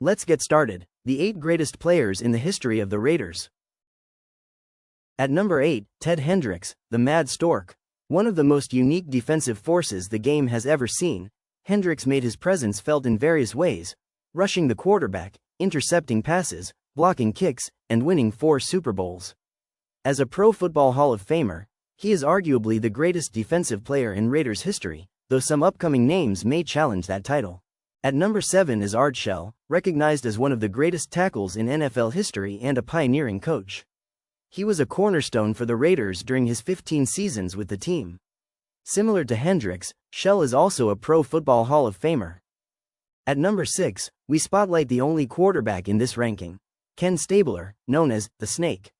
Let's get started. The 8 greatest players in the history of the Raiders. At number 8, Ted Hendricks, the Mad Stork. One of the most unique defensive forces the game has ever seen, Hendricks made his presence felt in various ways, rushing the quarterback, intercepting passes, blocking kicks, and winning 4 Super Bowls. As a Pro Football Hall of Famer, he is arguably the greatest defensive player in Raiders history, though some upcoming names may challenge that title. At number 7 is Art Shell, recognized as one of the greatest tackles in NFL history and a pioneering coach. He was a cornerstone for the Raiders during his 15 seasons with the team. Similar to Hendricks, Shell is also a Pro Football Hall of Famer. At number 6, we spotlight the only quarterback in this ranking, Ken Stabler, known as the Snake.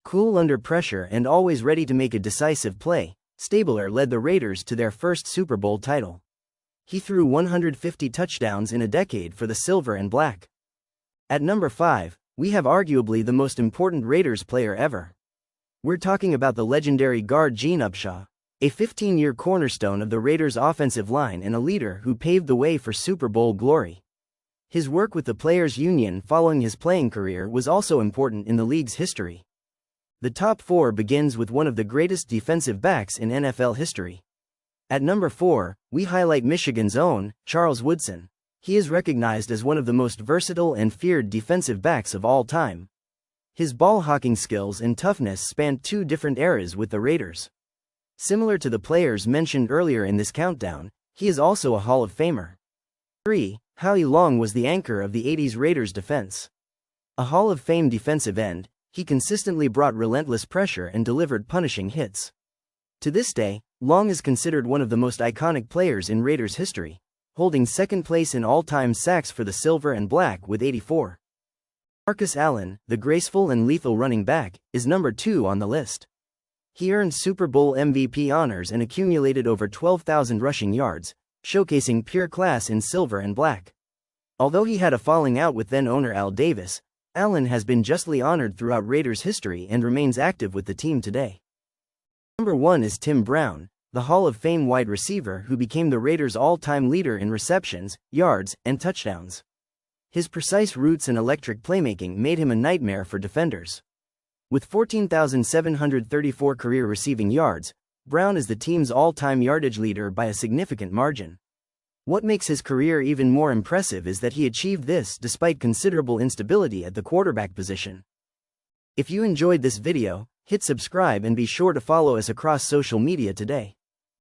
Cool under pressure and always ready to make a decisive play, Stabler led the Raiders to their first Super Bowl title. He threw 150 touchdowns in a decade for the Silver and Black. At number 5, we have arguably the most important Raiders player ever. We're talking about the legendary guard Gene Upshaw, a 15-year cornerstone of the Raiders' offensive line and a leader who paved the way for Super Bowl glory. His work with the Players' Union following his playing career was also important in the league's history. The top 4 begins with one of the greatest defensive backs in NFL history. At number 4, we highlight Michigan's own, Charles Woodson. He is recognized as one of the most versatile and feared defensive backs of all time. His ball-hawking skills and toughness spanned 2 different eras with the Raiders. Similar to the players mentioned earlier in this countdown, he is also a Hall of Famer. 3. Howie Long was the anchor of the 80s Raiders defense. A Hall of Fame defensive end, he consistently brought relentless pressure and delivered punishing hits. To this day, Long is considered one of the most iconic players in Raiders history, holding second place in all-time sacks for the Silver and Black with 84. Marcus Allen, the graceful and lethal running back, is number 2 on the list. He earned Super Bowl MVP honors and accumulated over 12,000 rushing yards, showcasing pure class in Silver and Black. Although he had a falling out with then-owner Al Davis, Allen has been justly honored throughout Raiders history and remains active with the team today. Number 1 is Tim Brown, the Hall of Fame wide receiver who became the Raiders' all-time leader in receptions, yards, and touchdowns. His precise routes and electric playmaking made him a nightmare for defenders. With 14,734 career receiving yards, Brown is the team's all-time yardage leader by a significant margin. What makes his career even more impressive is that he achieved this despite considerable instability at the quarterback position. If you enjoyed this video, hit subscribe and be sure to follow us across social media today.